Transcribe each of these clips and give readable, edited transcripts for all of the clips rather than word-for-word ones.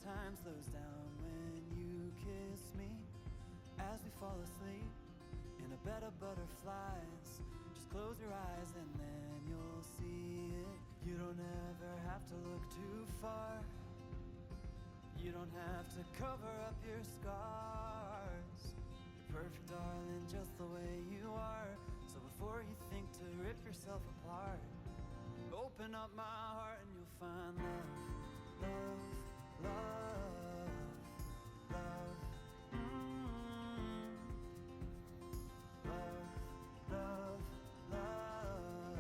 time slows down when you kiss me. As we fall asleep in a bed of butterflies, just close your eyes and then you'll see it. You don't ever have to look too far. You don't have to cover up your scars. You're perfect, darling, just the way you are. So before you think to rip yourself apart, open up my heart and you'll find love, love, love, love. Love, love, love.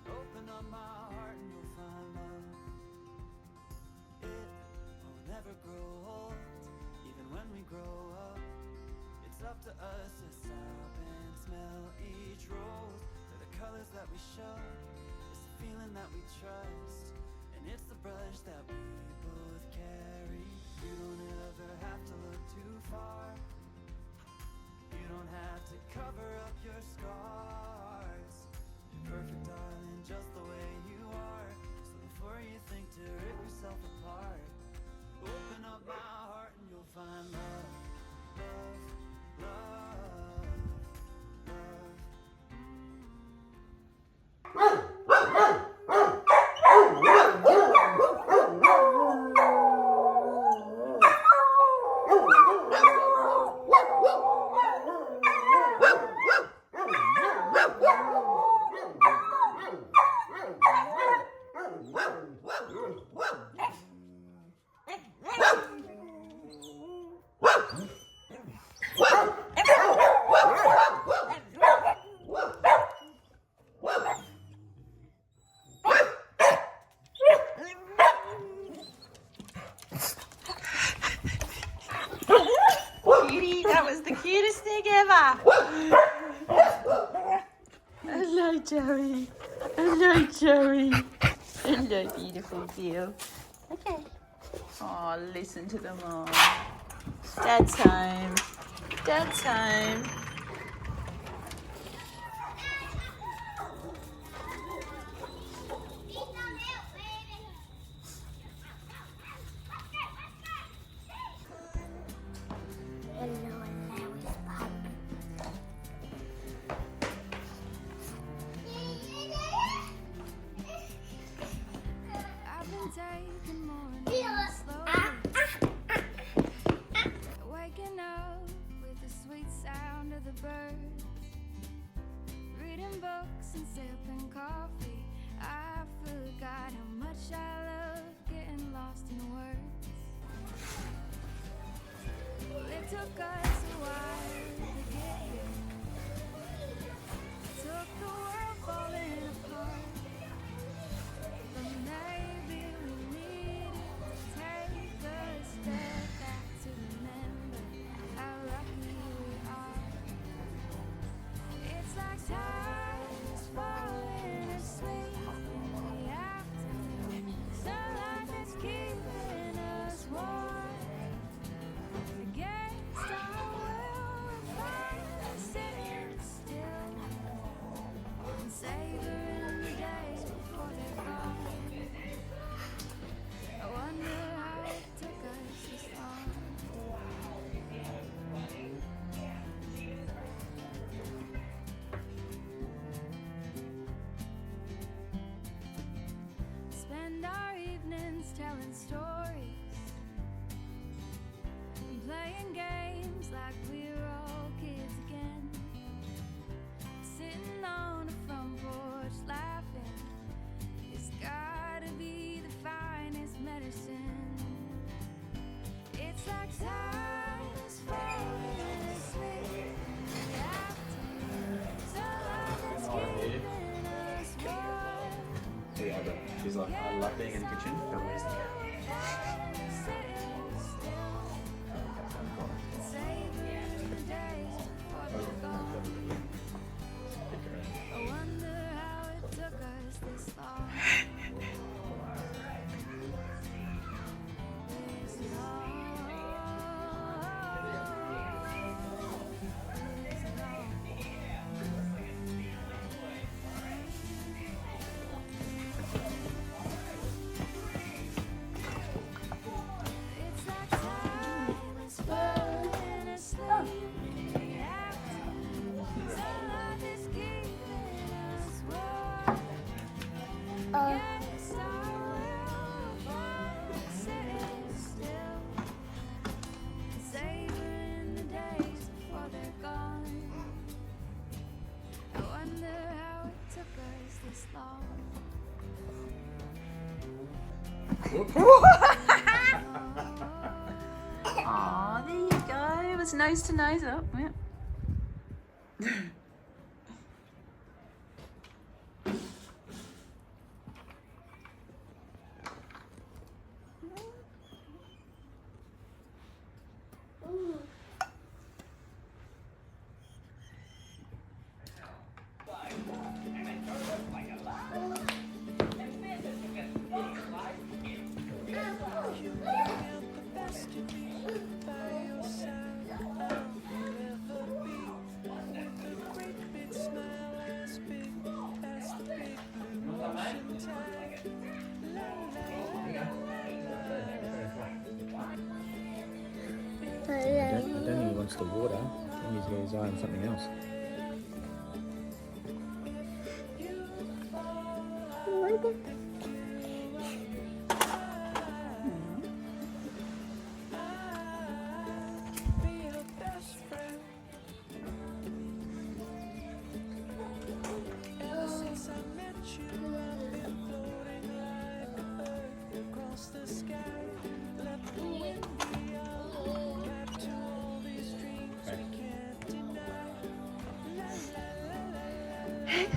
Open up my heart and you'll find love. It will never grow old, even when we grow up. It's up to us to stop and smell each rose. They're the colors that we show, it's the feeling that we trust, and it's the brush that we both carry. You don't ever have to look too far. You don't have to cover up your scars. You're perfect, darling, just the way you are. So before you think to rip yourself apart, open up my heart and you'll find love, love, love, love. Cutie, that was the cutest thing ever. Hello, Joey. Hello, Joey. Hello, beautiful Bill. Okay. Oh, listen to them all. Dad time. Dad time. Waking up with the sweet sound of the birds, reading books and sipping coffee. I forgot how much I love getting lost in words. It took us a while to get here. It took the world falling apart, but maybe we needed to take a step back to remember how lucky we are. It's like time is falling asleep in the afternoon. Sunlight that's keeping us warm. Against our will, we're finally sitting still and savoring the days before they're gone. I wonder how it took us this long. Spend our evenings telling stories and playing games like we're all kids again. Sitting on the front porch laughing, it's gotta be the finest medicine. It's like time is falling asleep in the afternoon. Sunlight that's keeping us warm. Hey, Abra. She's like, I love being in the kitchen. I wonder how it took us this long. This long. Oh, there you go. It was nose to nose up. Yeah. I don't think he wants the water. I think he's got his eye on something else.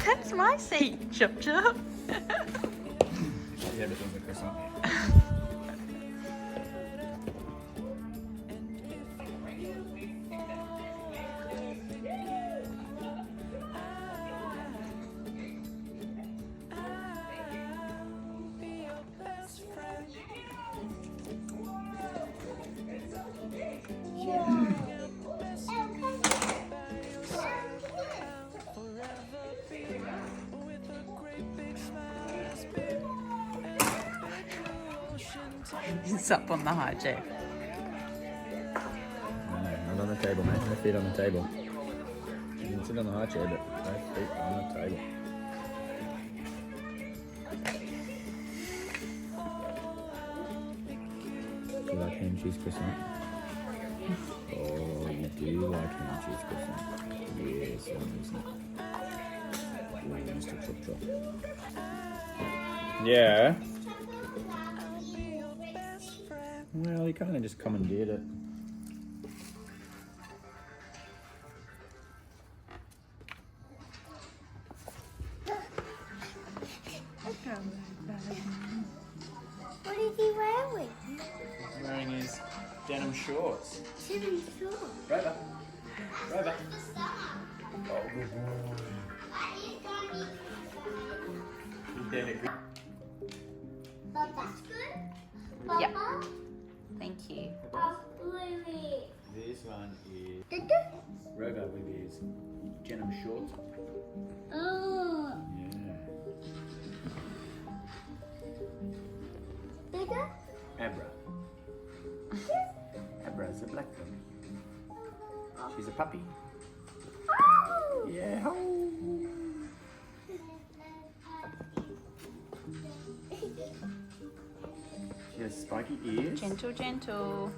That's my seat, Chop Chop. Yeah, but there's a croissant. It's up on the high chair. No, not on the table, mate. No feet on the table. You can sit on the high chair, but no feet on the table. Do you like ham cheese croissant? Oh, you do like ham cheese croissant. Yes, isn't it? Oh, Mr. Chop Chop. Yeah. Well, he kind of just commandeered it. What is he wearing? He's wearing his denim shorts. Chili sauce. Rover. Rover. Oh, good boy. You did it. But that's good. Yep. Papa, Thank you. Bluey. This one is Dada. Rover with his denim shorts. Oh. Yeah. Dada. Abra. Abra's a black dog. She's a puppy. Oh. Yeah. She has spiky ears. Gentle, gentle.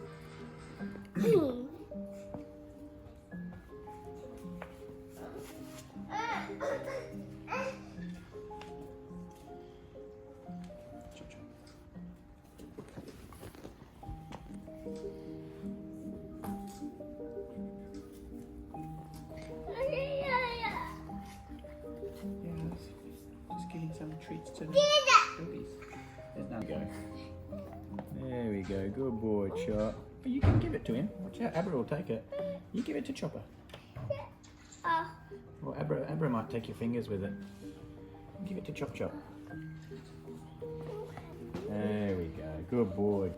Yes. Just giving some treats to the babies. There's none. Go. There we go. Good boy, Chop. But you can give it to him. Watch out. Abra will take it. You give it to Chopper. Well, Abra might take your fingers with it. Give it to Chop Chop. There we go. Good boy.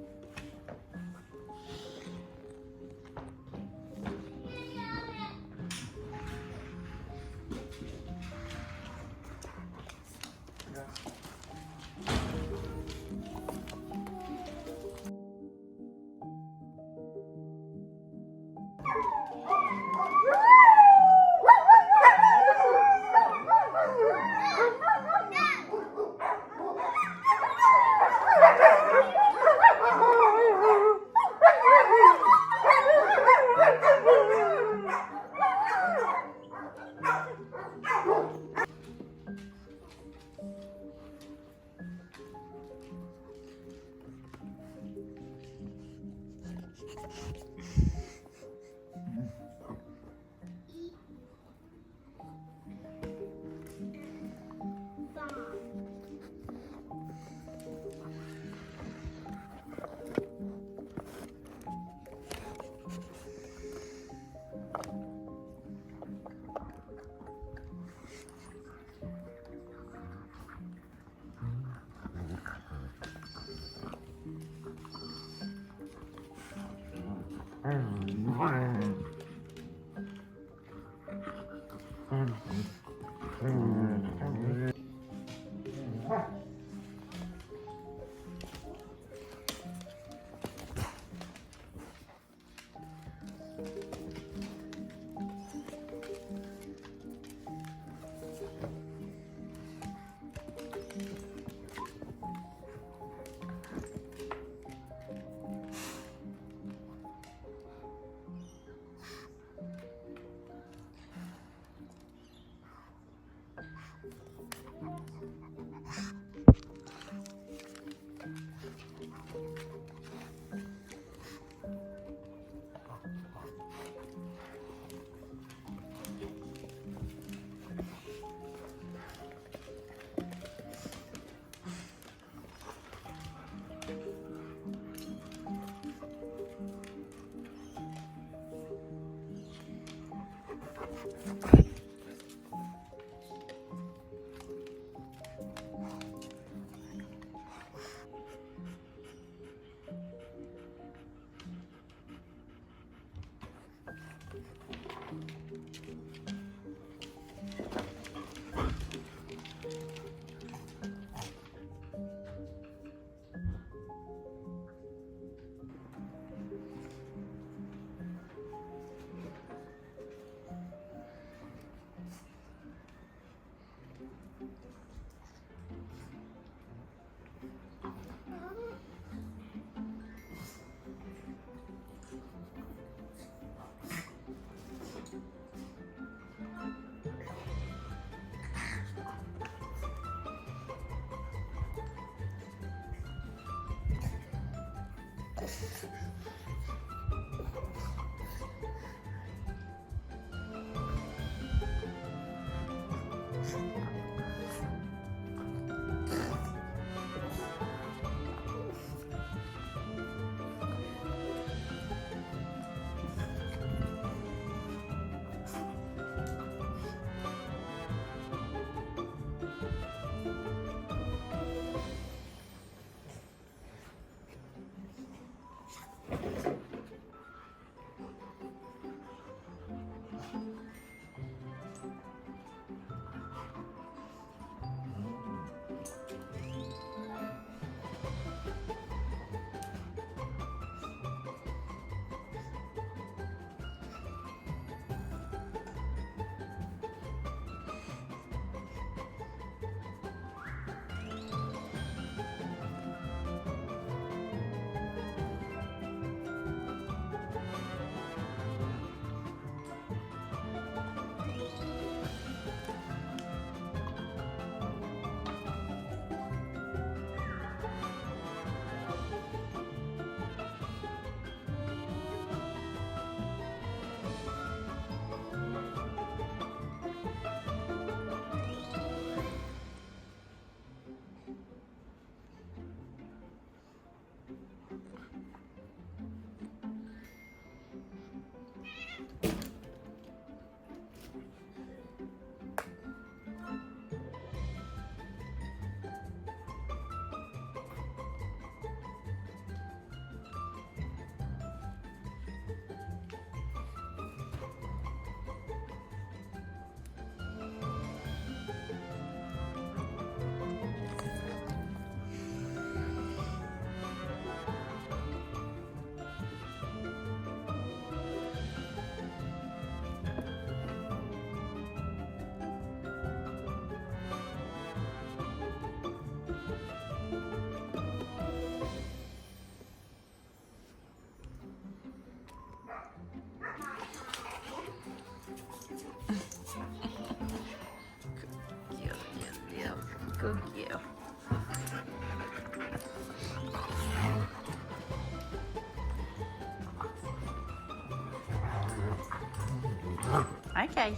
Okay.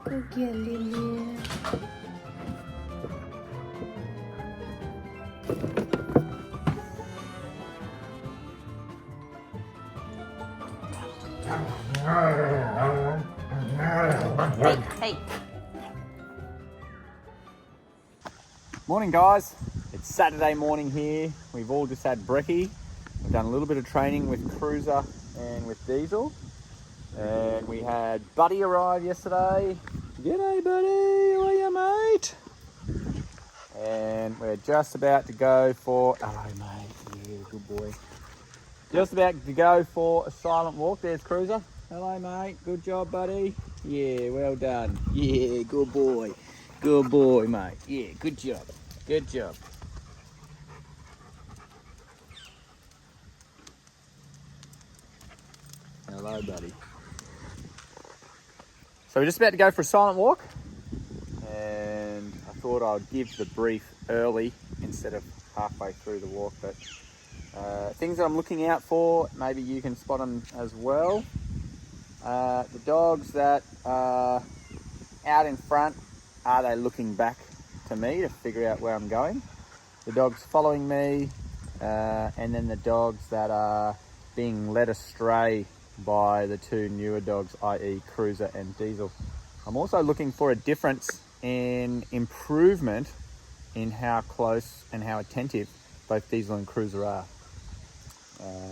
Good girl, Lily. Hey, hey. Morning guys, it's Saturday morning here. We've all just had brekkie. We've done a little bit of training with Cruiser and with Diesel. And we had Buddy arrive yesterday. G'day Buddy, how are you mate? And we're just about to go for, hello mate, yeah, good boy. Just about to go for a silent walk. There's Cruiser. Hello mate, good job buddy. Yeah, well done. Yeah, good boy. Good boy mate. Yeah, good job. Good job. Hello buddy. So we're just about to go for a silent walk. And I thought I'd give the brief early instead of halfway through the walk. But things that I'm looking out for, maybe you can spot them as well. The dogs that are out in front, are they looking back to me to figure out where I'm going? The dogs following me, and then the dogs that are being led astray by the two newer dogs, i.e. Cruiser and Diesel. I'm also looking for a difference in improvement in how close and how attentive both Diesel and Cruiser are.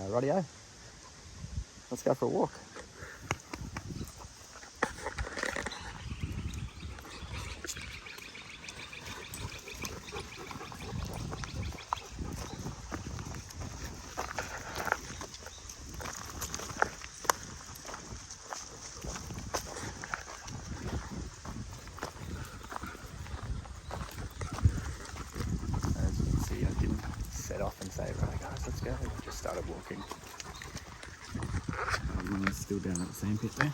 Rightio, let's go for a walk. Off and say, right guys, let's go. We just started walking. Mumma's still down at the same pit there.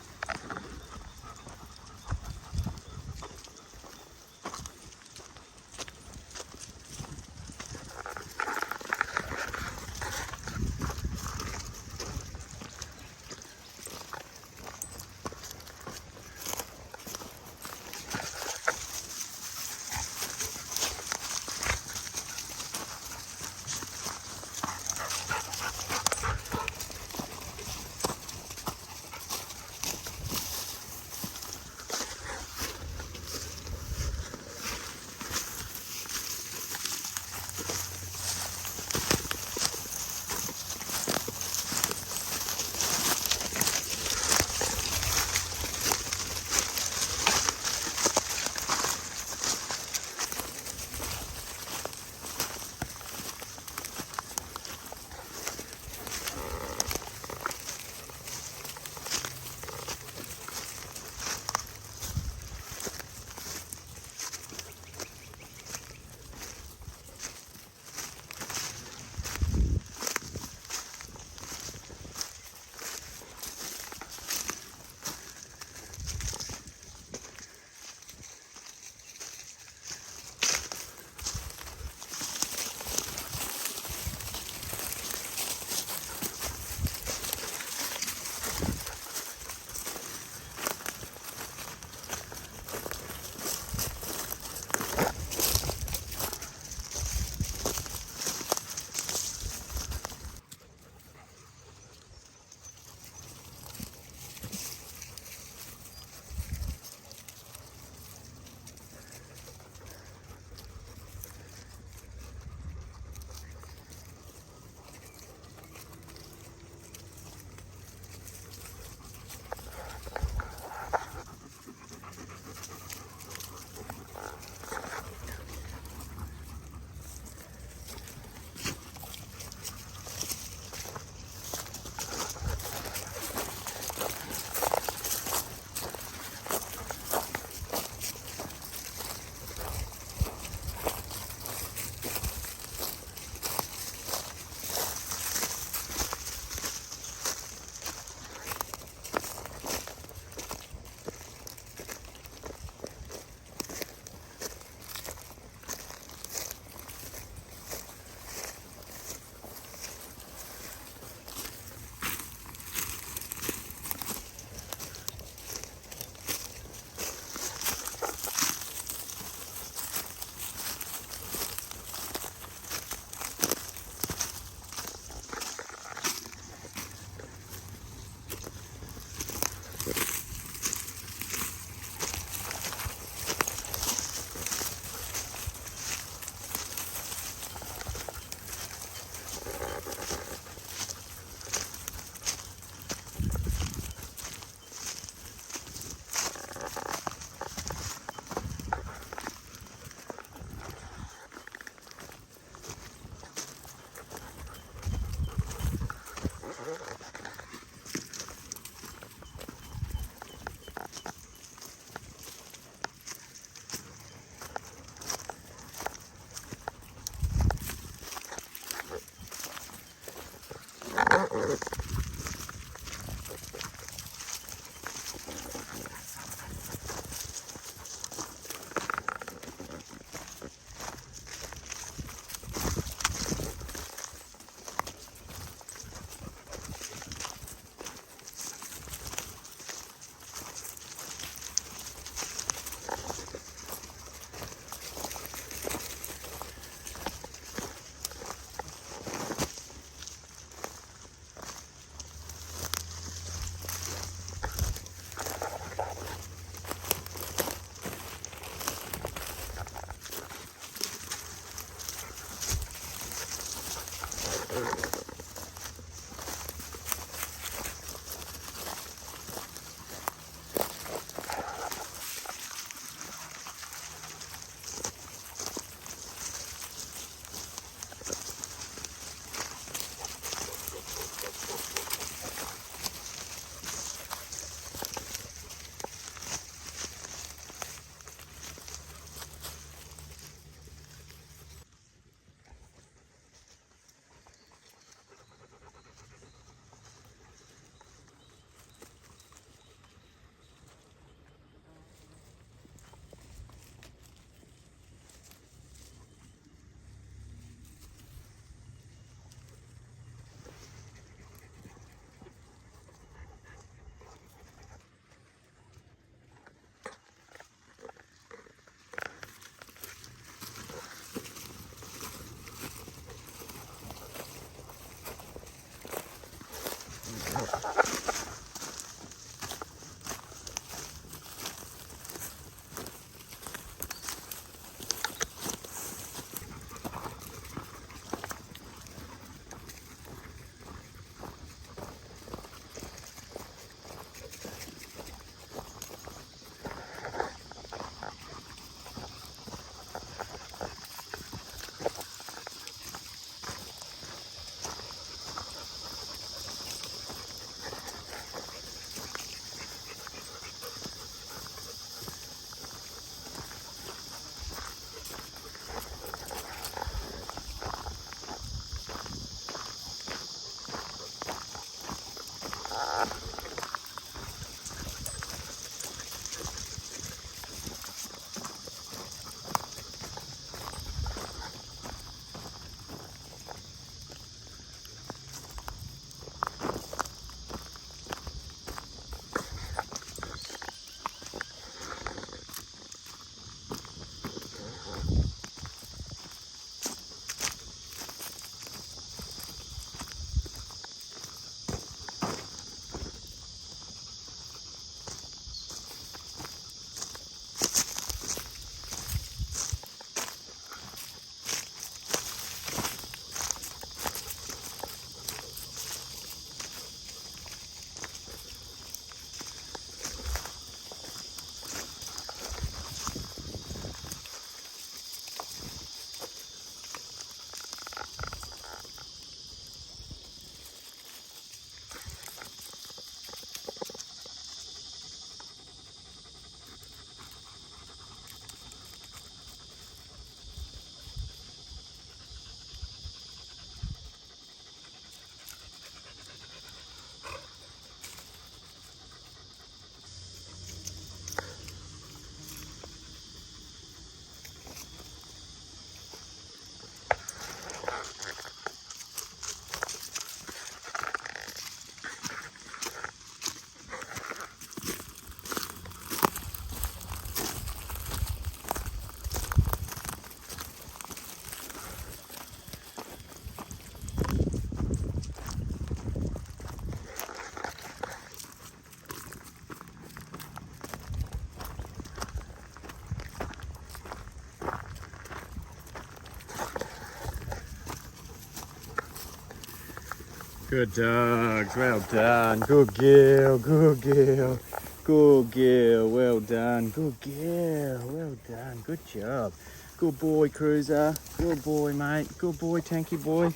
Good dogs, well done. Good girl, good girl. Good girl, well done. Good girl, well done. Good job. Good boy, Cruiser. Good boy, mate. Good boy, Tanky boy.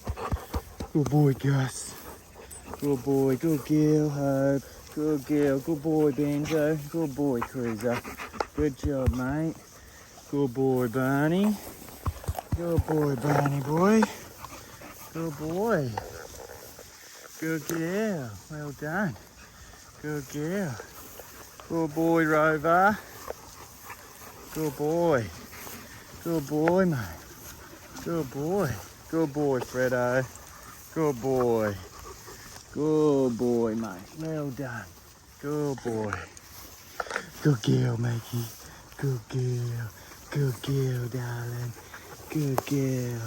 Good boy, Gus. Good boy, good girl, Hope. Good girl, good boy, Benzo. Good boy, Cruiser. Good job, mate. Good boy, Barney. Good boy, Barney boy. Good boy. Good girl. Well done. Good girl. Good boy, Rover. Good boy. Good boy, mate. Good boy. Good boy, Freddo. Good boy. Good boy, mate. Well done. Good boy. Good girl, Makey. Good girl. Good girl, darling. Good girl.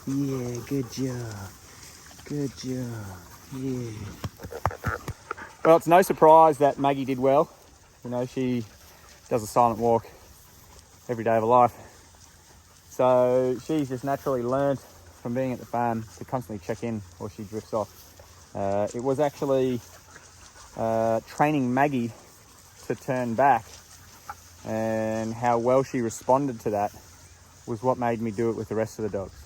Yeah, good job. Good job. Yeah. Well, it's no surprise that Maggie did well. You know, she does a silent walk every day of her life. So she's just naturally learned from being at the farm to constantly check in or she drifts off. It was actually training Maggie to turn back and how well she responded to that was what made me do it with the rest of the dogs.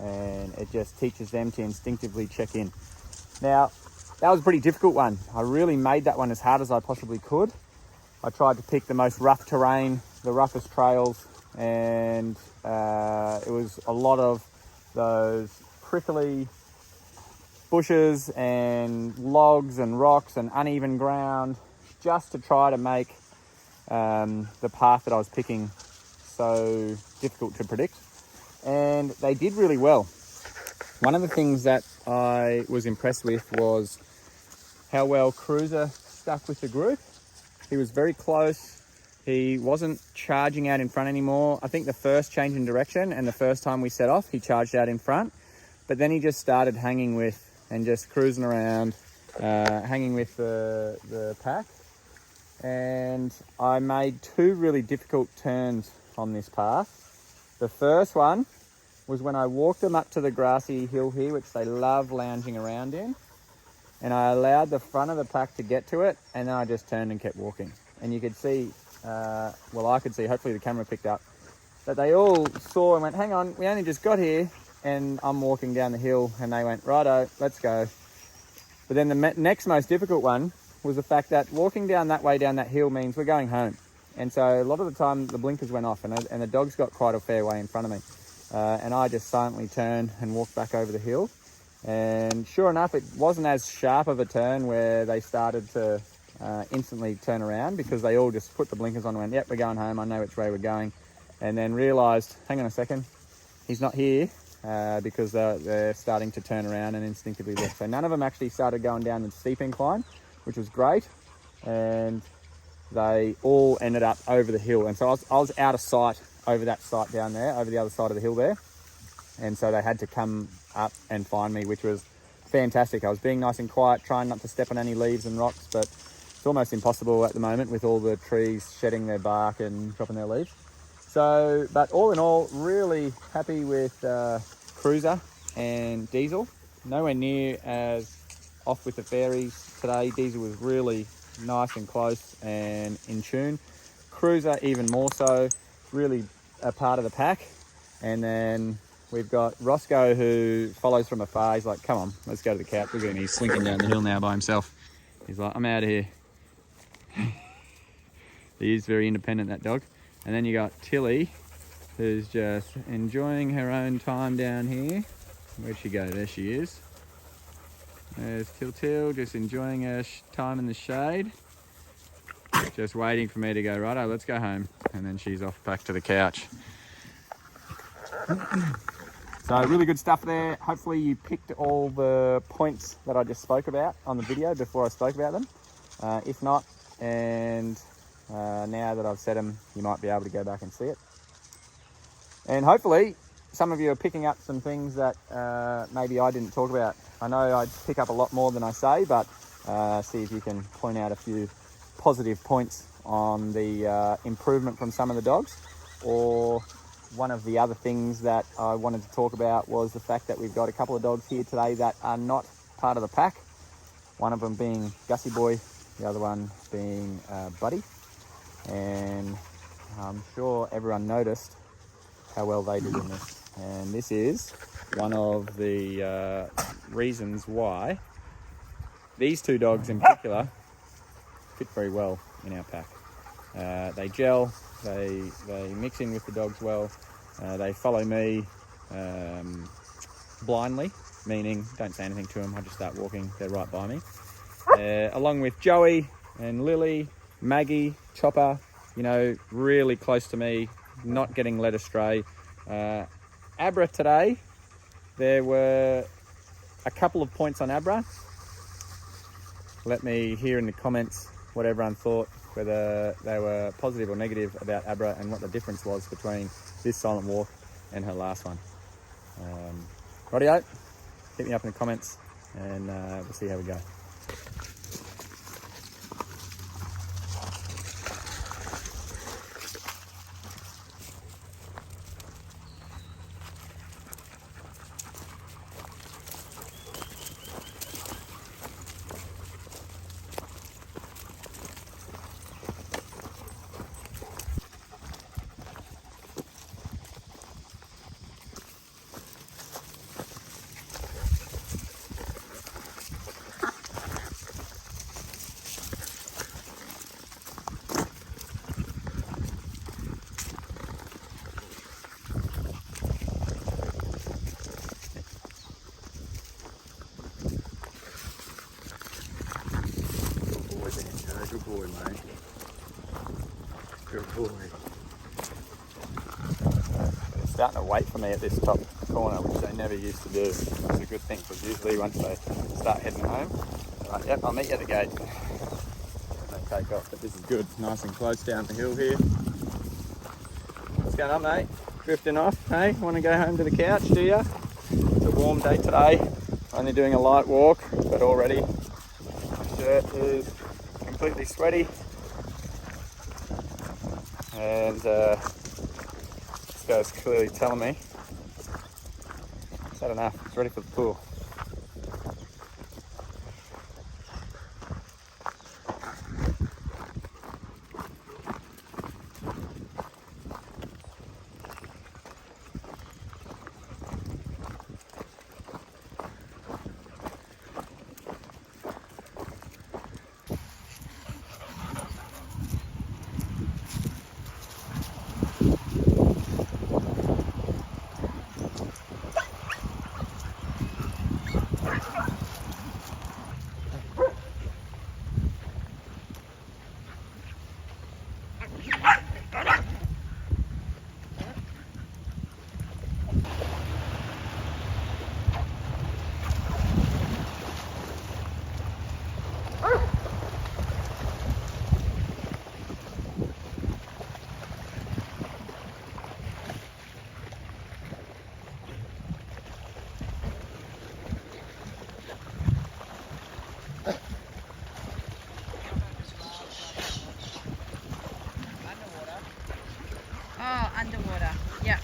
And it just teaches them to instinctively check in. Now, that was a pretty difficult one. I really made that one as hard as I possibly could. I tried to pick the most rough terrain, the roughest trails, and it was a lot of those prickly bushes and logs and rocks and uneven ground just to try to make the path that I was picking so difficult to predict. And they did really well. One of the things that I was impressed with was how well Cruiser stuck with the group. He was very close. He wasn't charging out in front anymore. I think the first change in direction and the first time we set off, he charged out in front. But then he just started hanging with and just cruising around, hanging with the pack. And I made two really difficult turns on this path. The first one was when I walked them up to the grassy hill here, which they love lounging around in. And I allowed the front of the pack to get to it, and then I just turned and kept walking. And you could see, well, I could see, hopefully the camera picked up, that they all saw and went, hang on, we only just got here, and I'm walking down the hill, and they went, righto, let's go. But then the next most difficult one was the fact that walking down that way, down that hill, means we're going home. And so a lot of the time, the blinkers went off, and the dogs got quite a fair way in front of me. And I just silently turned and walked back over the hill. And sure enough, it wasn't as sharp of a turn where they started to instantly turn around, because they all just put the blinkers on and went, yep, we're going home, I know which way we're going. And then realised, hang on a second, he's not here, because they're starting to turn around and instinctively look. So none of them actually started going down the steep incline, which was great. And they all ended up over the hill. And so I was out of sight over that site down there, over the other side of the hill there. And so they had to come up and find me, which was fantastic. I was being nice and quiet, trying not to step on any leaves and rocks, but it's almost impossible at the moment with all the trees shedding their bark and dropping their leaves. So, but all in all, really happy with Cruiser and Diesel. Nowhere near as off with the fairies today. Diesel was really nice and close and in tune. Cruiser even more so, really a part of the pack. And then we've got Roscoe, who follows from afar. He's like, come on, let's go to the couch. Look at him, he's slinking down the hill now by himself. He's like, I'm out of here. He is very independent, that dog. And then you got Tilly, who's just enjoying her own time down here. Where'd she go? There she is. There's Till, just enjoying her time in the shade. Just waiting for me to go, righto, let's go home. And then she's off back to the couch. So really good stuff there. Hopefully you picked all the points that I just spoke about on the video before I spoke about them. If not, and now that I've said them, you might be able to go back and see it. And hopefully some of you are picking up some things that maybe I didn't talk about. I know I pick up a lot more than I say, but see if you can point out a few positive points on the improvement from some of the dogs. Or one of the other things that I wanted to talk about was the fact that we've got a couple of dogs here today that are not part of the pack. One of them being Gussie Boy, the other one being Buddy. And I'm sure everyone noticed how well they did in this. And this is one of the reasons why these two dogs in particular fit very well in our pack. They gel, they mix in with the dogs well, they follow me blindly, meaning don't say anything to them. I just start walking. They're right by me. Along with Joey and Lily, Maggie, Chopper, you know, really close to me, not getting led astray. Abra today, there were a couple of points on Abra. Let me hear in the comments what everyone thought, whether they were positive or negative about Abra and what the difference was between this silent walk and her last one. Rightio, hit me up in the comments and we'll see how we go. Good boy, mate. Good boy. They're starting to wait for me at this top corner, which they never used to do. It's a good thing, because usually once they start heading home, they're like, yep, I'll meet you at the gate. And they take off, but this is good. Nice and close down the hill here. What's going on, mate? Drifting off, hey? Want to go home to the couch, do you? It's a warm day today. Only doing a light walk, but already my shirt is completely sweaty, and this guy's clearly telling me it's had enough, it's ready for the pool. Oh, underwater. Yeah.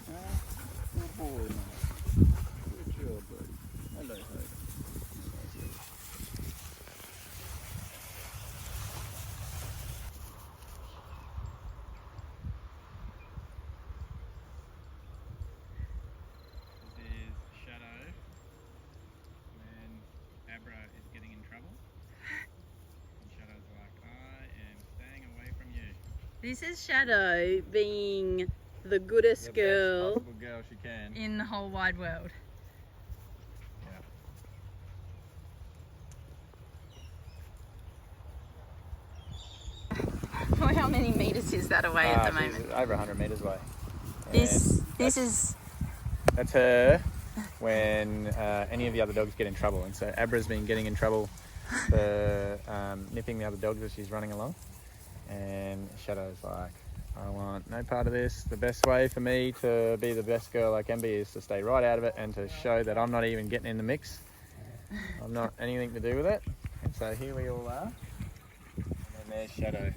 Good boy, mate. Good job, buddy. Hello, Hope. This is Shadow when Abra is getting in trouble. And Shadow's like, I am staying away from you. This is Shadow being the goodest The girl best possible girl she can. in the whole wide world. How many meters is that away at the moment? She's over 100 metres away. This And is that's her when any of the other dogs get in trouble. And so Abra's been getting in trouble for nipping the other dogs as she's running along. And Shadow's like, I want no part of this. The best way for me to be the best girl I can be is to stay right out of it and to show that I'm not even getting in the mix. I'm not anything to do with it. And so here we all are. And there's Shadow,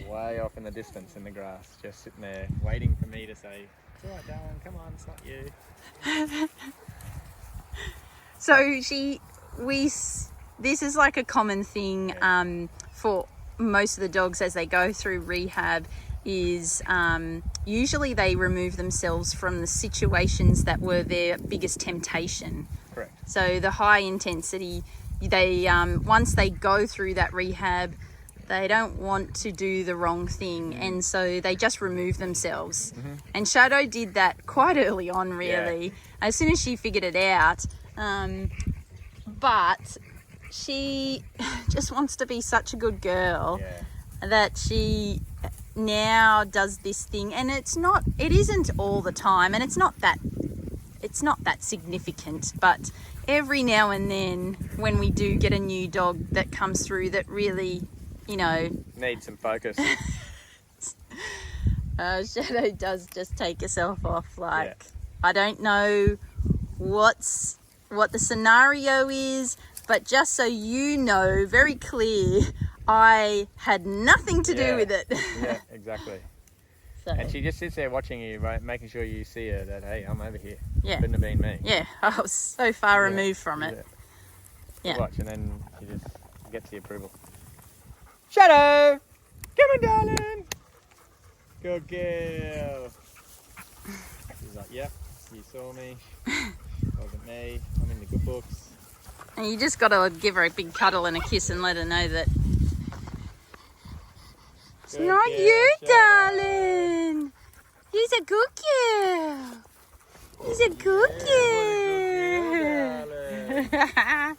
way off in the distance in the grass, just sitting there waiting for me to say, it's all right, darling, come on, it's not you. So this is like a common thing for most of the dogs as they go through rehab is usually they remove themselves from the situations that were their biggest temptation. Correct. So the high intensity, they once they go through that rehab, they don't want to do the wrong thing, and so they just remove themselves. Mm-hmm. And Shadow did that quite early on, really, Yeah. as soon as she figured it out. But she just wants to be such a good girl that she now does this thing, and it isn't all the time, and it's not that significant, but every now and then when we do get a new dog that comes through that really, Need some focus. Shadow does just take herself off. I don't know what the scenario is, but just so you know, very clear, I had nothing to do with it. Yeah, exactly. So, And she just sits there watching you, right, making sure you see her that, hey, I'm over here. yeah, Couldn't have been me. yeah, I was so far removed from it. Yeah. Yeah. Watch, and then she just gets the approval. Shadow! Come on, darling! Good girl. She's like, yep, you saw me. Wasn't me. I'm in the good books. And you just got to give her a big cuddle and a kiss and let her know that it's Good not girl, you, Shadow. darling. You're a good girl. You're a good girl.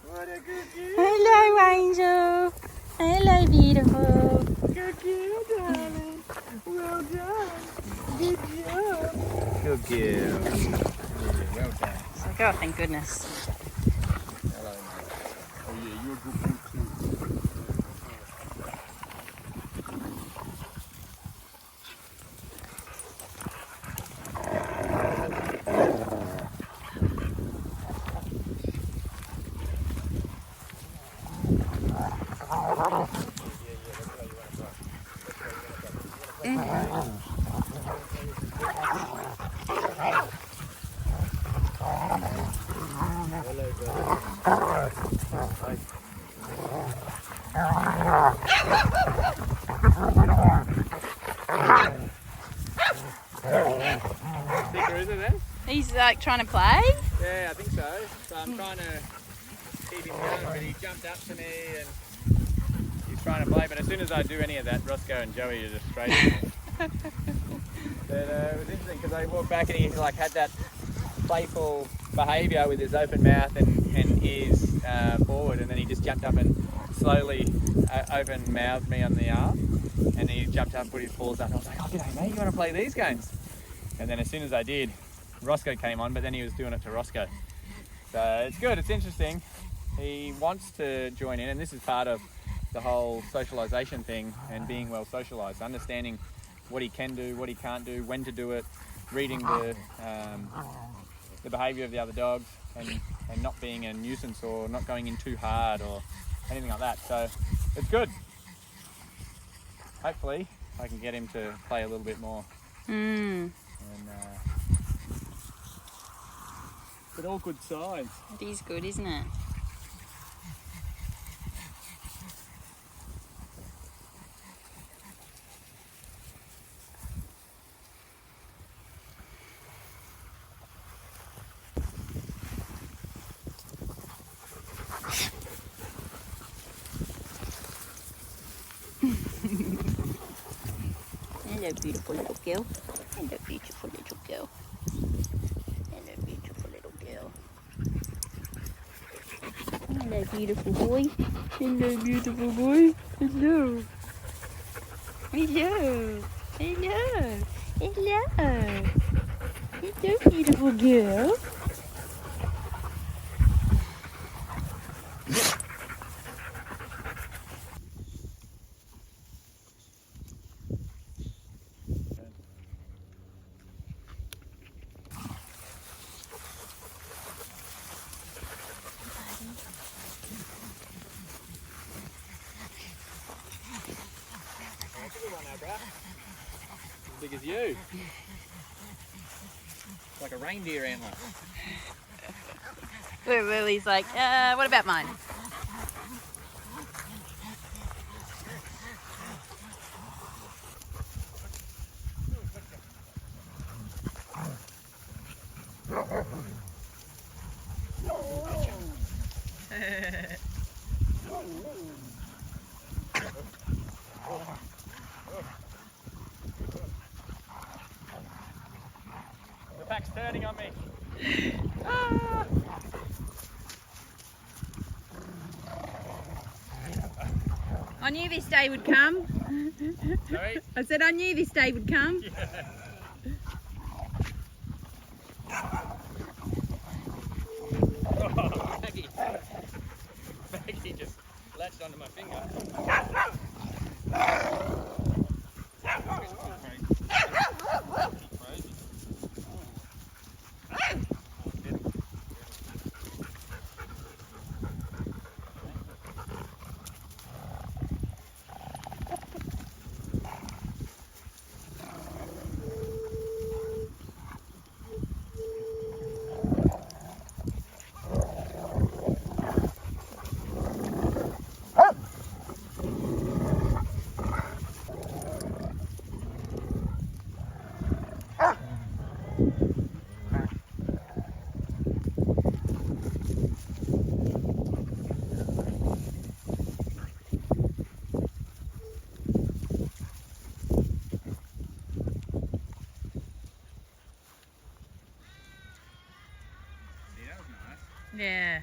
What a good girl. Hello, Angel. Hello, beautiful. Good girl, darling. Well done. Good job. Good girl. Yeah, well done. It's like, oh, thank goodness. Hello, mate. Oh yeah, you're a good boy too. Sticker, is it then? He's like trying to play. Yeah, I think so. So I'm trying to keep him going, but he jumped up to me and he's trying to play. But as soon as I do any of that, Roscoe and Joey are just straight at me. But it was interesting because I walked back and he like had that playful behaviour with his open mouth and ears forward, and then he just jumped up and slowly open mouthed me on the arm, and then he jumped up, put his paws up, and I was like, oh g'day mate, you want to play these games? And then as soon as I did, Roscoe came on, but then he was doing it to Roscoe. So it's good, it's interesting. He wants to join in, and this is part of the whole socialisation thing and being well socialised, understanding what he can do, what he can't do, when to do it, reading the behaviour of the other dogs, and not being a nuisance or not going in too hard or anything like that. So it's good. Hopefully I can get him to play a little bit more. And But all good signs. It is good, isn't it? Hello, beautiful little girl. Hello, beautiful little girl. Hello, beautiful little girl. Hello, beautiful boy. Hello, beautiful boy. Hello. Hello. Hello. Hello. Hello, beautiful girl. As big as you. It's like a reindeer antler. Lily's like, what about mine? The pack's turning on me. I knew this day would come. Sorry? I said I knew this day would come. Yeah. Oh, Maggie. Maggie just latched onto my finger. Yeah.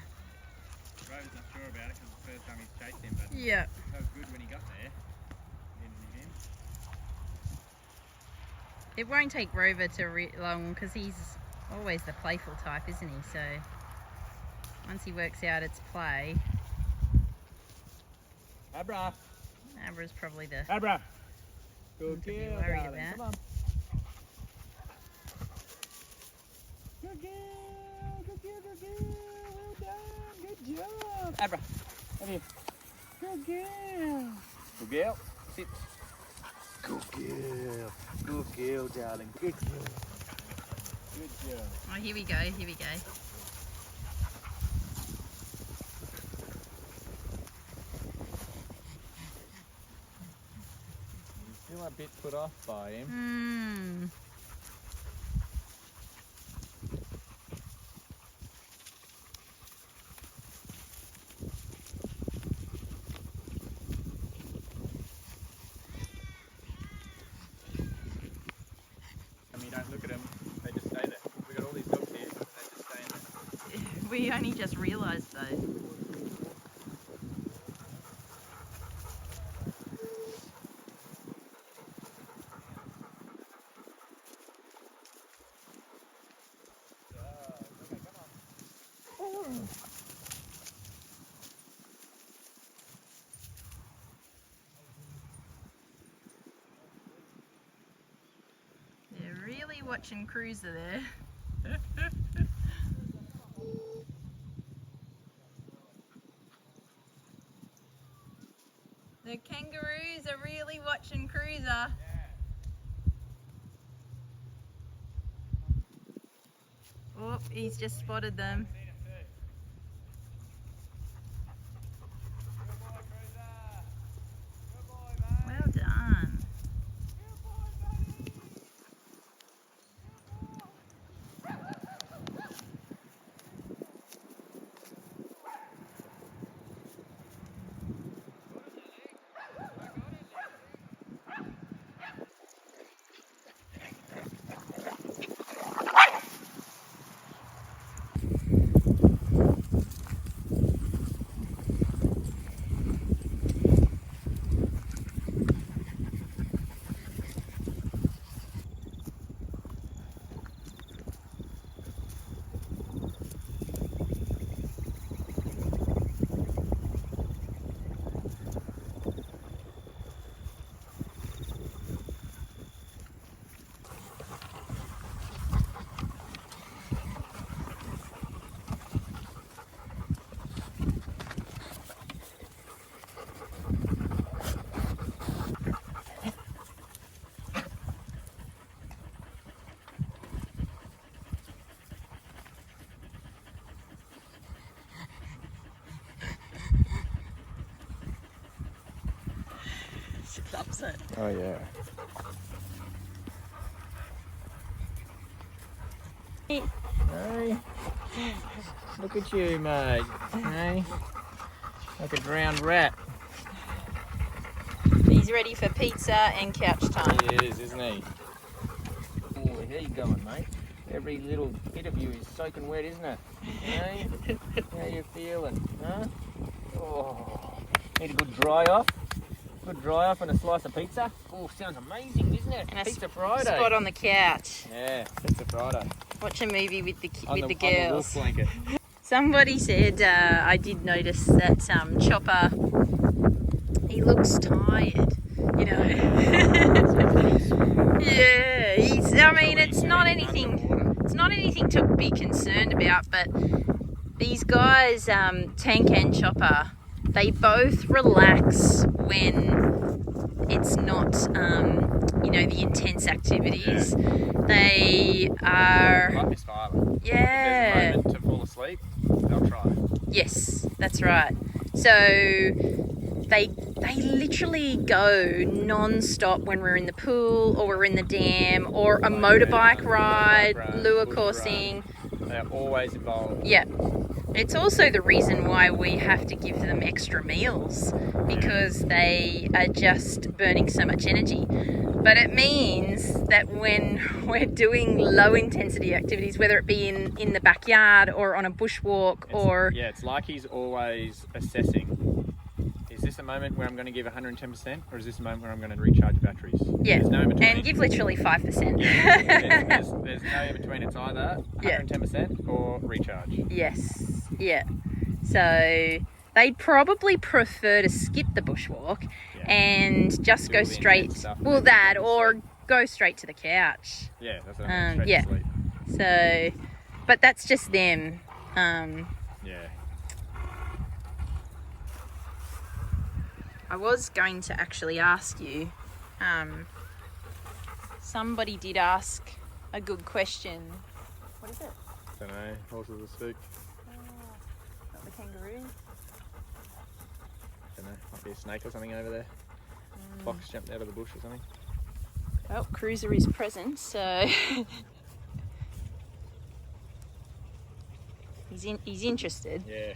Rover's not sure about it because it's the first time he's chased him, but Yeah. that was good when he got there. It won't take Rover to long because he's always the playful type, isn't he? So once he works out its play, Abra! Abra's probably the Abra! one Good to be girl, worried darling. about. Come on. Good girl, good girl, good girl. Well done, good job. Abra, come here. Good girl. Good girl. Sit. Good girl. Good girl, darling. Good girl. Good girl. Oh, here we go, here we go. You're still a bit put off by him. Hmm. I mean, don't look at them. They just stay there. We've got all these dogs here. They just stay in there. We only just realised though. They're really watching Cruiser there. The kangaroos are really watching Cruiser. Oh, he's just spotted them. Well done. She loves it. Oh yeah. Hey, look at you, mate. Hey, like a drowned rat. He's ready for pizza and couch time. He is, isn't he? Oh, how you going, mate? Every little bit of you is soaking wet, isn't it? Hey, how you feeling? Huh? Oh, need a good dry off. Good dry off and a slice of pizza. Oh, sounds amazing, isn't it? And a Pizza Friday. spot on the couch. Yeah, Pizza Friday. Watch a movie with the On girls. the wolf blanket. Somebody said, I did notice that Chopper, he looks tired, you know. Yeah, I mean, it's not anything to be concerned about, but these guys, Tank and Chopper, they both relax when it's not, the intense activities. They are... Like Miss Violet. Yeah. If there's a moment to fall asleep, they'll try. Yes, that's right. So they literally go non-stop when we're in the pool or we're in the dam or a motorbike ride, lure coursing. They're always involved. Yeah. It's also the reason why we have to give them extra meals, because they are just burning so much energy. But it means that when we're doing low intensity activities, whether it be in the backyard or on a bushwalk it's like he's always assessing. Is this a moment where I'm going to give 110%, or is this a moment where I'm going to recharge batteries? Yeah, There's no in between. and give literally 5%. Yeah, there's no in between. It's either 110% or recharge. Yes, yeah. So they'd probably prefer to skip the bushwalk and just go straight. Well, that or go straight to the couch. Yeah, that's what I mean. Straight to sleep. So, but that's just them. Yeah. I was going to actually ask you, somebody did ask a good question. What is it? Don't know, horses will speak. Not the kangaroo? Don't know, might be a snake or something over there. Fox jumped out of the bush or something. Well, Cruiser is present, so he's interested. Yeah.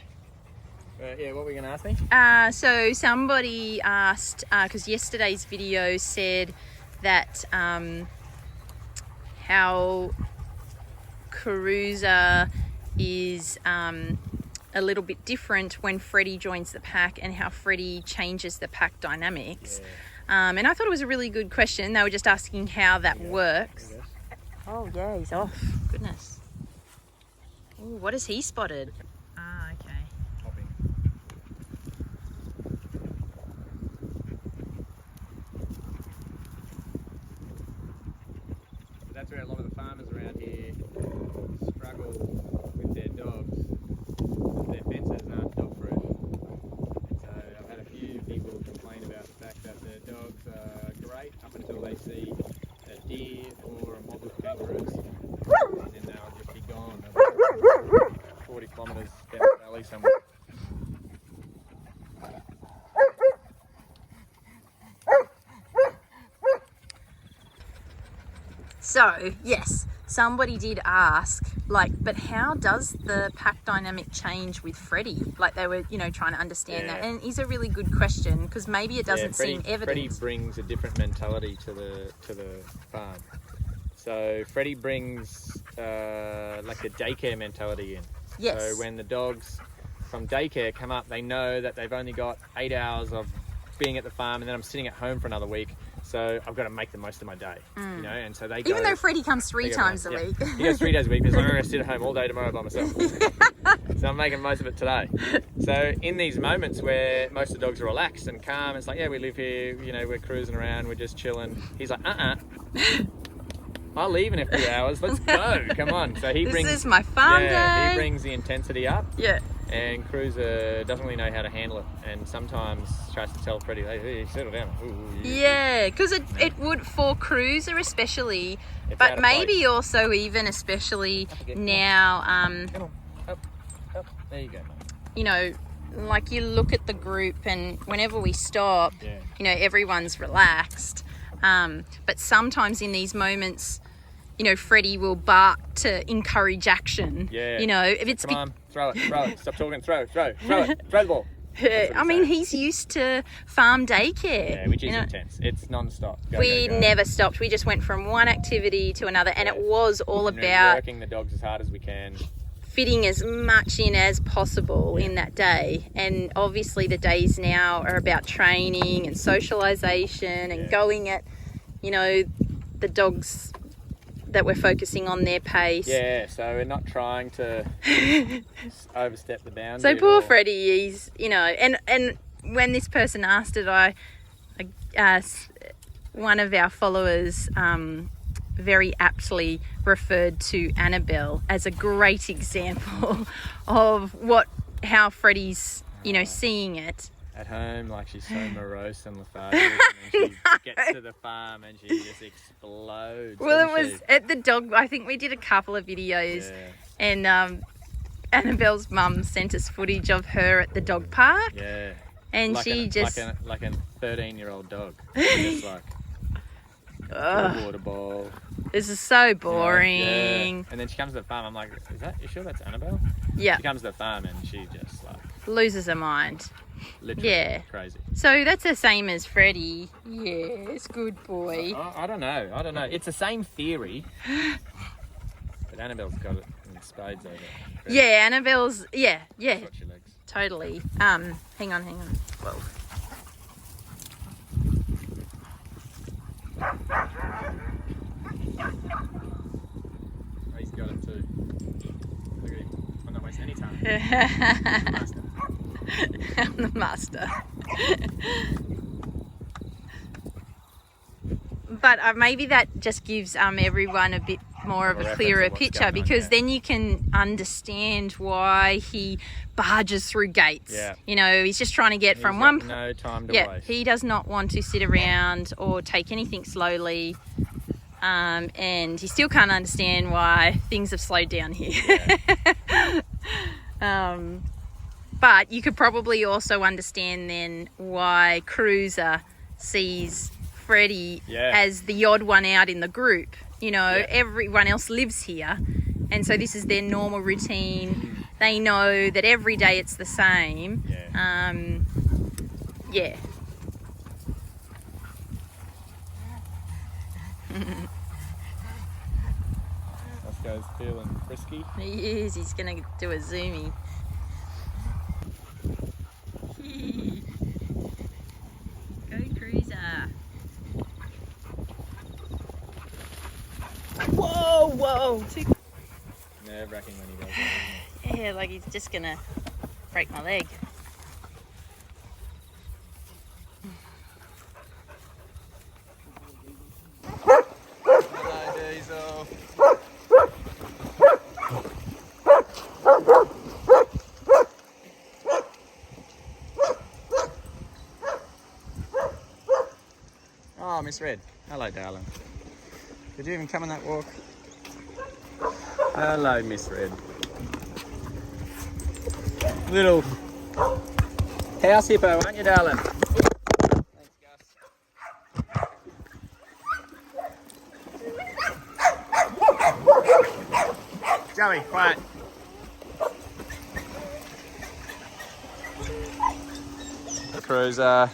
What were you going to ask me? So somebody asked, because yesterday's video said that how Cruiser is a little bit different when Freddy joins the pack and how Freddy changes the pack dynamics. Yeah. And I thought it was a really good question. They were just asking how that works. Oh yeah, he's off. Goodness. Ooh, what has he spotted? Ah, okay. Hopping. So that's where a lot of the farmers around here struggle with their dogs. Their fences aren't dog proof. So I've had a few people complain about the fact that their dogs are great up until they see a deer or a mob of kangaroos, and then they'll just be gone. They'll kilometres down the valley somewhere. So, yes, somebody did ask, like, but how does the pack dynamic change with Freddie? Like, they were, you know, trying to understand that. And it is a really good question, because maybe it doesn't seem evident. Freddie brings a different mentality to the farm. So Freddie brings like a daycare mentality in. Yes. So when the dogs from daycare come up, they know that they've only got 8 hours of being at the farm, and then I'm sitting at home for another week. So I've got to make the most of my day, you know, and so they go... Even though Freddie comes 3 times a week. He goes 3 days a week because I'm going to sit at home all day tomorrow by myself. So I'm making most of it today. So in these moments where most of the dogs are relaxed and calm, it's like, yeah, we live here, you know, we're cruising around, we're just chilling. He's like, I'll leave in a few hours, let's go, come on. So he brings... This is my farm day. He brings the intensity up. Yeah. And Cruiser doesn't really know how to handle it, and sometimes tries to tell Freddie, hey, settle down. Yeah, because it would, for Cruiser especially, it's but maybe also even especially now, Come on, up, there you go. you know, like you look at the group and whenever we stop, you know, everyone's relaxed. But sometimes in these moments, you know, Freddie will bark to encourage action. Yeah. You know, if it's... Come on, throw it, stop talking, throw it, throw the ball. I mean, he's used to farm daycare. Yeah, which is intense. It's non-stop. We never stopped. We just went from one activity to another, and it was all about working the dogs as hard as we can, fitting as much in as possible in that day. And obviously the days now are about training and socialization and going at, you know, the dogs that we're focusing on their pace. Yeah, so we're not trying to overstep the boundaries. So poor Freddie, he's, you know, and when this person asked it, one of our followers very aptly referred to Annabelle as a great example of how Freddie's, you know, seeing it. At home, like, she's so morose and lethargic, and then she gets to the farm and she just explodes. Well, it was at the dog, I think we did a couple of videos, and Annabelle's mum sent us footage of her at the dog park. Yeah. And like she just... Like a 13-year-old dog. Just like a water bowl. This is so boring. You know, yeah. And then she comes to the farm, I'm like, you sure that's Annabelle? Yeah. She comes to the farm and she just like... loses her mind. Literally crazy. So that's the same as Freddie. Yes, good boy. I don't know. It's the same theory. But Annabelle's got it in spades over it. Yeah, Annabelle's... Yeah. Watch your legs. Totally. Hang on. Whoa. Oh, he's got it too. Look at him. I'm not wasting any time. I'm the master. But maybe that just gives everyone a bit more of a clearer picture, because then you can understand why he barges through gates. Yeah. You know, he's just trying to get from one... No time to waste. He does not want to sit around or take anything slowly. And he still can't understand why things have slowed down here. Yeah. But you could probably also understand then why Cruiser sees Freddie as the odd one out in the group. You know, everyone else lives here, and so this is their normal routine. They know that every day it's the same. Roscoe's feeling frisky. He is. He's going to do a zoomie. Go Cruiser. Whoa. Nerve-wracking when he does that. Yeah, like he's just going to break my leg. Hello, Diesel. Oh, Miss Red. Hello, darling. Did you even come on that walk? Hello, Miss Red. little house hippo, aren't you, darling? Thanks, Gus. Joey, quiet. Cruiser.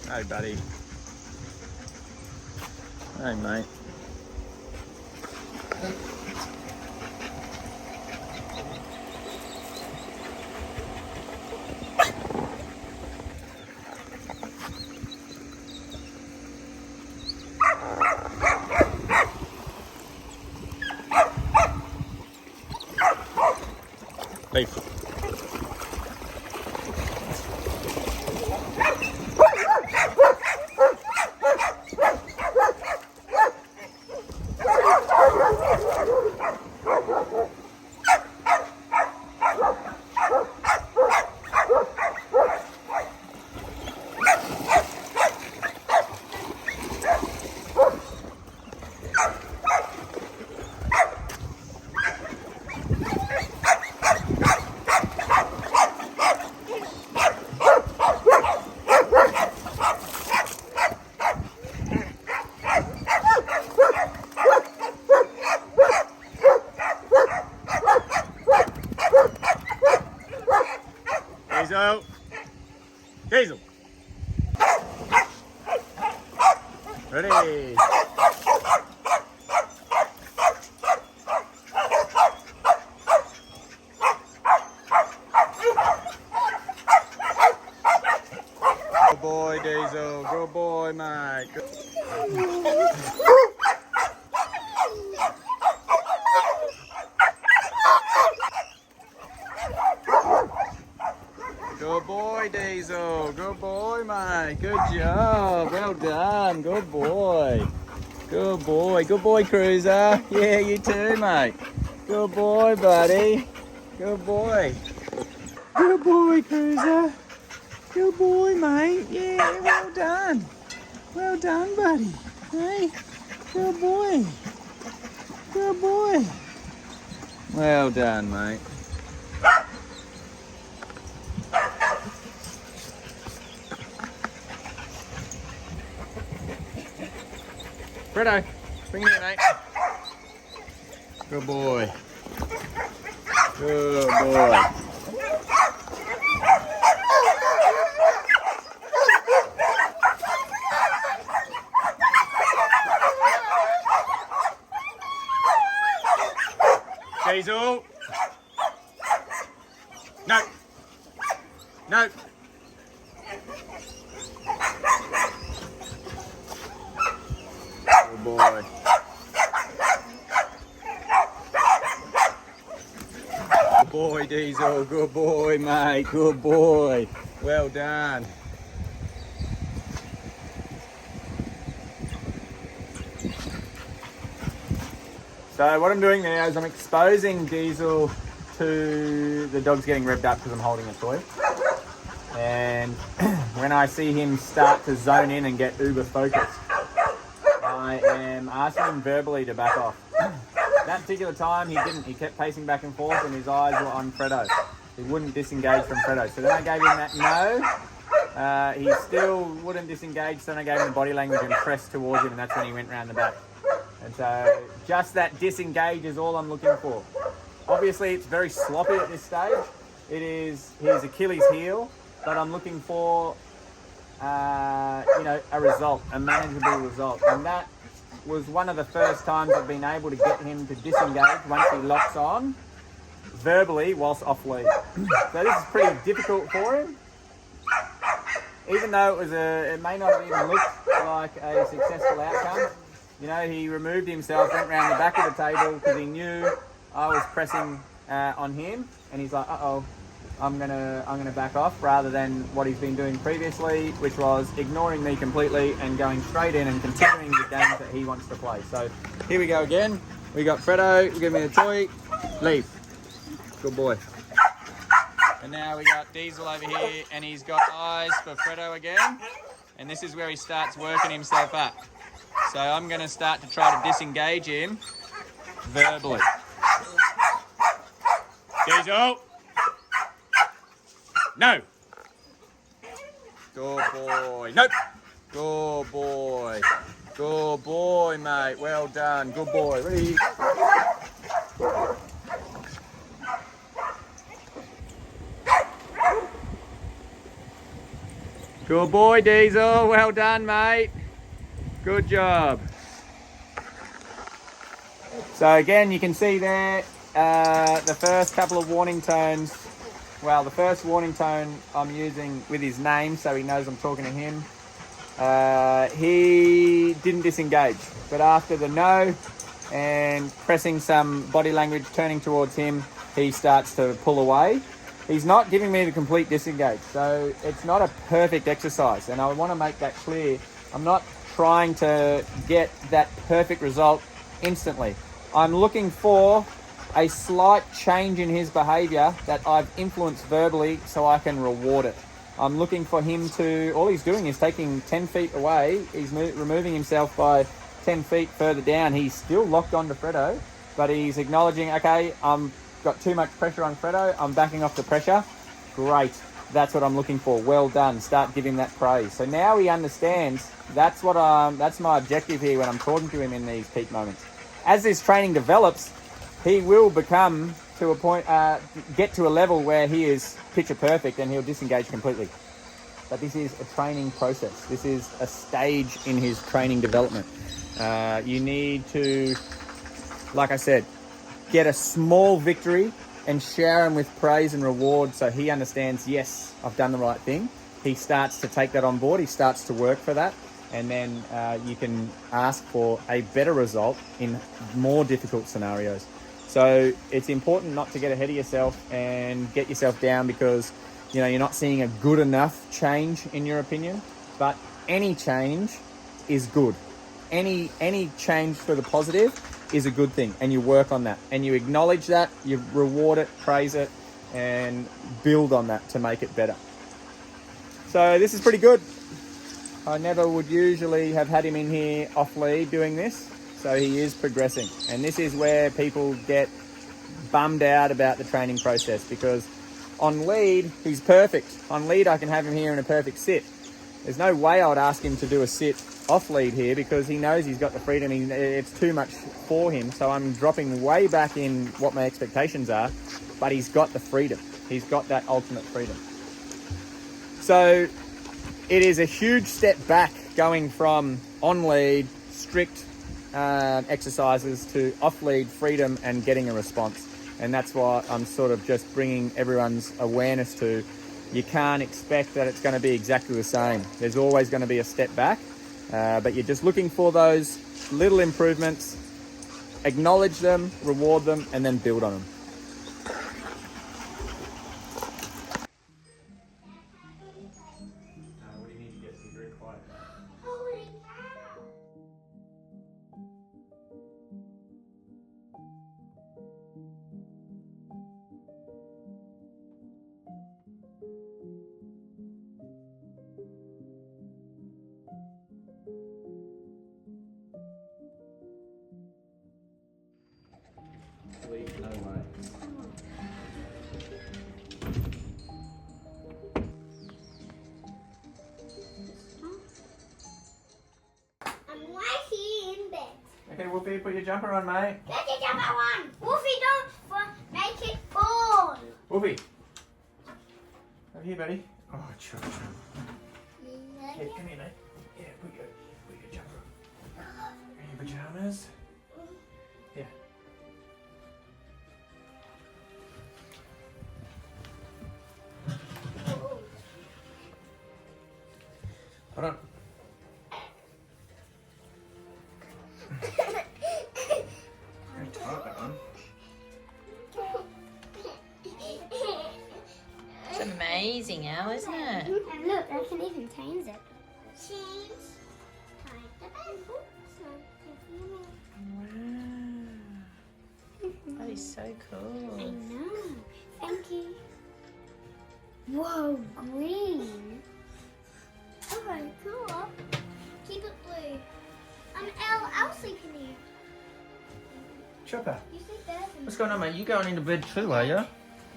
Hey, buddy. Hey, mate. Beef. Diesel. Diesel. Ready. Good boy, Diesel. Good boy, mate. Good boy, Diesel. Good boy, mate. Good job. Well done. Good boy. Good boy. Good boy, Cruiser. Yeah, you too, mate. Good boy, buddy. Good boy. Good boy, Cruiser. Good boy, mate. Yeah, well done. Well done, buddy. Hey, good boy. Good boy. Well done, mate. Freddo, bring it in, mate. Good boy. Good boy. Diesel. No. No. Good boy. Good boy, Diesel. Good boy, mate. Good boy. Well done. So what I'm doing now is I'm exposing Diesel to the dog's getting revved up because I'm holding a toy. And when I see him start to zone in and get uber focused, I am asking him verbally to back off. That particular time he didn't. He kept pacing back and forth and his eyes were on Freddo. He wouldn't disengage from Freddo. So then I gave him that no. He still wouldn't disengage, so then I gave him the body language and pressed towards him, and that's when he went round the back. And so just that disengage is all I'm looking for. Obviously it's very sloppy at this stage. It is his Achilles heel, but I'm looking for a result, a manageable result. And that was one of the first times I've been able to get him to disengage once he locks on verbally whilst off lead. So this is pretty difficult for him. Even though it may not have even looked like a successful outcome. You know, he removed himself, went round the back of the table because he knew I was pressing on him, and he's like, uh-oh, I'm gonna back off, rather than what he's been doing previously, which was ignoring me completely and going straight in and continuing the games that he wants to play. So here we go again. We got Freddo, give me the toy, leave. Good boy. And now we got Diesel over here, and he's got eyes for Freddo again. And this is where he starts working himself up. So I'm going to start to try to disengage him verbally. Diesel! No! Good boy. Nope! Good boy. Good boy, mate. Well done. Good boy. Ready? Good boy, Diesel. Well done, mate. Good job. So again, you can see there the first couple of warning tones. Well, the first warning tone I'm using with his name, so he knows I'm talking to him. He didn't disengage, but after the no and pressing some body language, turning towards him, he starts to pull away. He's not giving me the complete disengage, so it's not a perfect exercise, and I want to make that clear. I'm not trying to get that perfect result instantly. I'm looking for a slight change in his behaviour that I've influenced verbally so I can reward it. I'm looking for him to, all he's doing is taking 10 feet away. He's removing himself by 10 feet further down. He's still locked onto Freddo, but he's acknowledging, okay, I'm got too much pressure on Freddo. I'm backing off the pressure. Great. That's what I'm looking for. Well done. Start giving that praise. So now he understands that's my objective here when I'm talking to him in these peak moments. As this training develops, he will become to a point, get to a level where he is picture perfect and he'll disengage completely. But this is a training process. This is a stage in his training development. You need to, like I said, get a small victory and shower him with praise and reward so he understands, yes, I've done the right thing. He starts to take that on board. He starts to work for that. And then you can ask for a better result in more difficult scenarios. So it's important not to get ahead of yourself and get yourself down because, you know, you're not seeing a good enough change in your opinion. But any change is good. Any change for the positive is a good thing, and you work on that and you acknowledge that, you reward it, praise it, and build on that to make it better. So this is pretty good. I never would usually have had him in here off lead doing this, so he is progressing. And this is where people get bummed out about the training process, because on lead he's perfect. On lead I can have him here in a perfect sit. There's no way I would ask him to do a sit off lead here because he knows he's got the freedom. It's too much for him, so I'm dropping way back in what my expectations are, but he's got the freedom. He's got that ultimate freedom. So it is a huge step back going from on lead, strict exercises to off lead freedom and getting a response. And that's why I'm sort of just bringing everyone's awareness to, you can't expect that it's going to be exactly the same. There's always going to be a step back, but you're just looking for those little improvements, acknowledge them, reward them, and then build on them. What do you need to get to be very quiet? No way. I'm right here in bed. Okay, Wolfie, put your jumper on, mate. Get the jumper on. Wolfie, don't make it fall. Wolfie. Over here, buddy. Oh, chug. Yeah, come here, mate. Yeah, put your jumper on. Here, put your Very tight, that one. It's amazing, Al, isn't it? And look, I can even change it. Change. Time the bed. Wow. That is so I cool. know. Thank you. Whoa, green. Okay, cool. Keep it blue. I'll sleep in here. Chopper. You sleep there. What's going on, mate? You going into bed too, are you?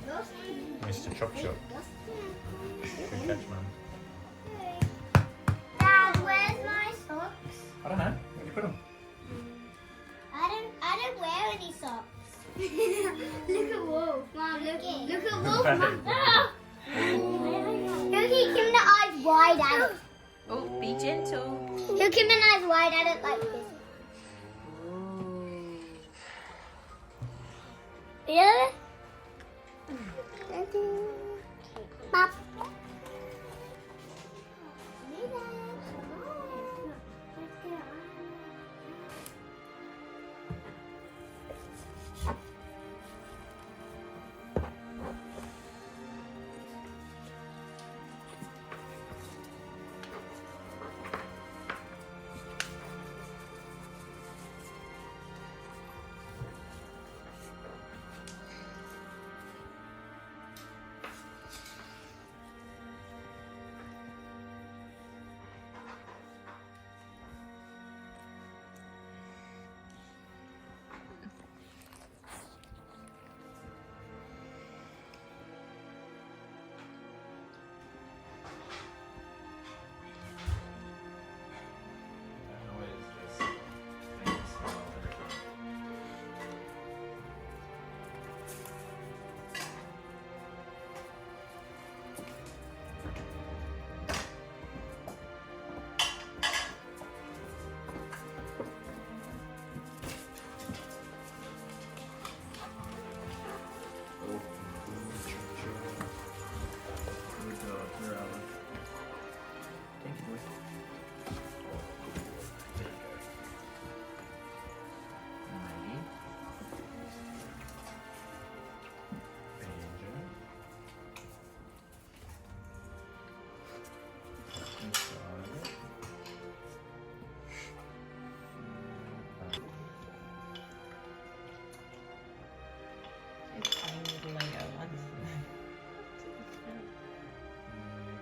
You're sleeping. Mr. Chop Chop. Good catch, Mum. Dad, where's my socks? I don't know. Where'd you put them? I don't wear any socks. Look at Wolf. Mom, look at Wolf. Mom. He'll keep him the eyes wide at it. Oh, be gentle. He'll keep his eyes wide at it like this. Yeah? Pop.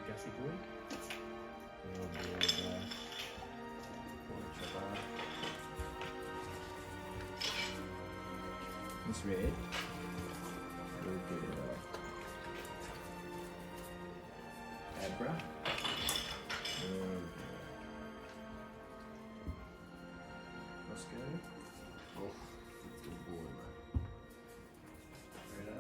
Gussie boy. Good boy, Chopper. Miss Red. Good girl. Abra. Good girl. Let's go. Oh, good boy, mate. Freddo.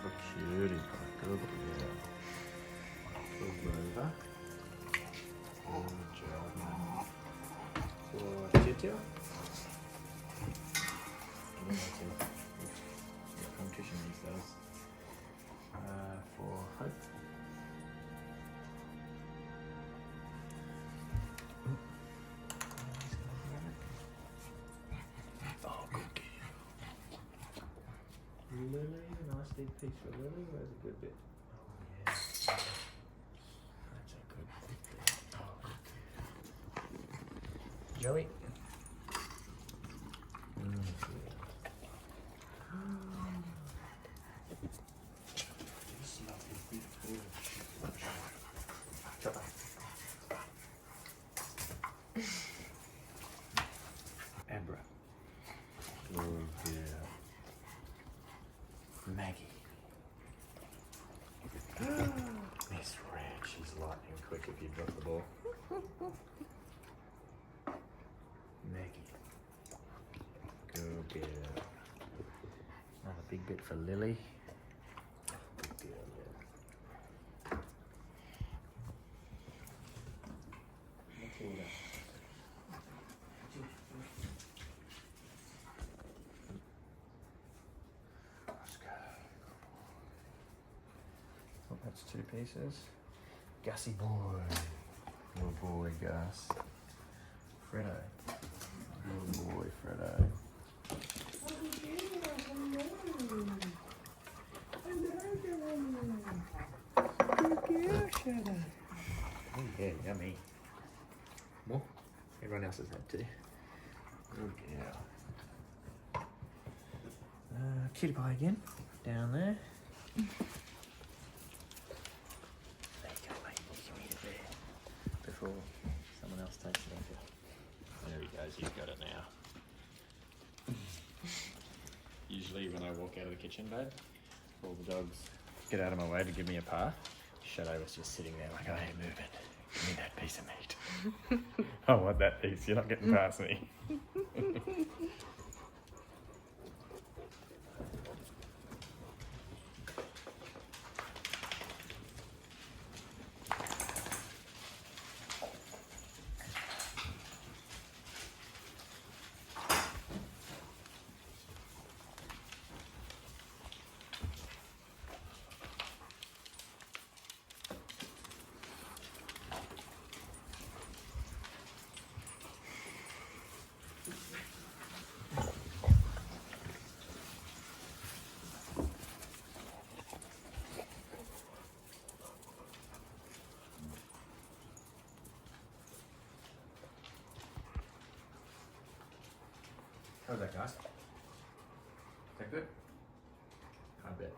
For Cutie Pie. Good girl. For Rover. Good job, man. For Tittia. Competition these days. For Hope. Oh, good girl. Lily, a nice big piece for Lily. Where's a good bit? Oh, yeah. That's a good bit there. Oh, good girl. Joey. This lovely big boy. Chopper. Abra. Good girl. Maggie. Miss Red, she's lightning quick if you drop the ball. Maggie. Good girl. Another big bit for Lily. Good Matilda. Oh, that's 2 pieces. Gussie boy. Good boy, Gus. Freddo. Good boy, Freddo. Oh yeah, yummy. More? Everyone else has had too. Good girl. Cutie Pie again, down there. There you go, mate. You can eat it there before someone else takes it off you. There he goes, he's got it now. Usually when I walk out of the kitchen, babe, all the dogs get out of my way to give me a paw. Shadow was just sitting there like, I ain't moving. Give me that piece of meat. I want that piece. You're not getting past me. How's that, guys? Is that good? I bet.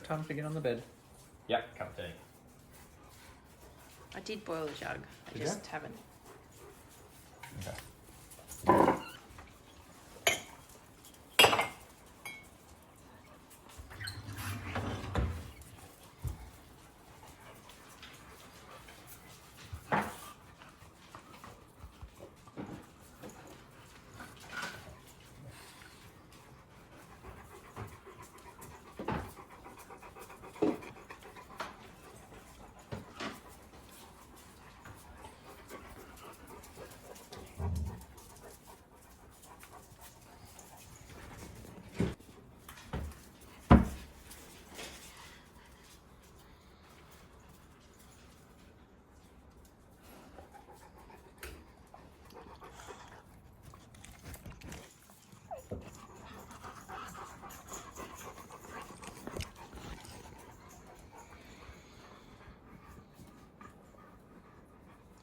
Time to get on the bed. Yep, cup of tea. I did boil the jug. I Did just ya? haven't. Okay.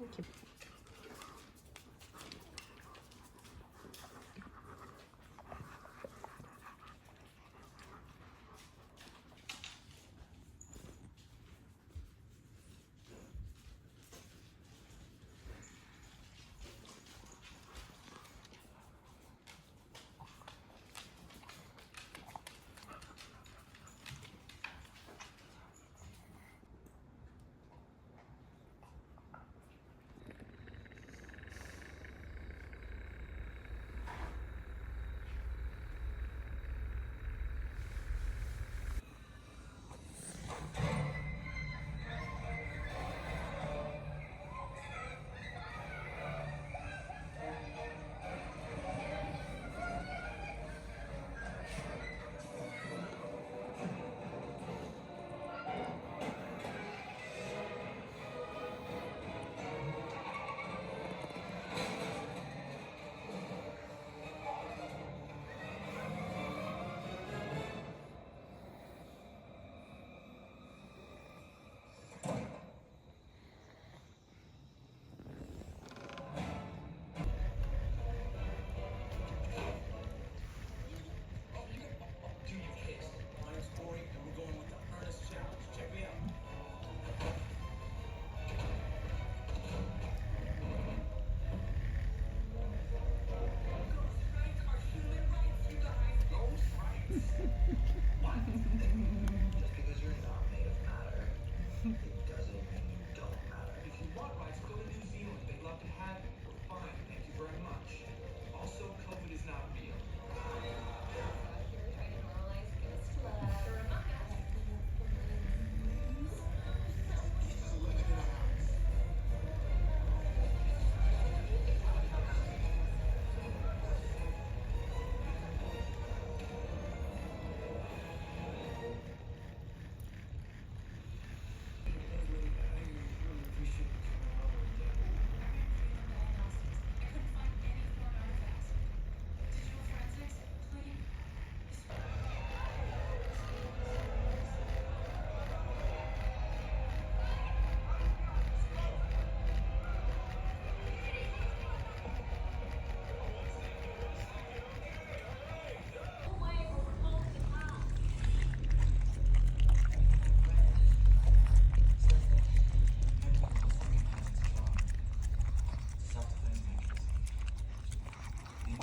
Thank you.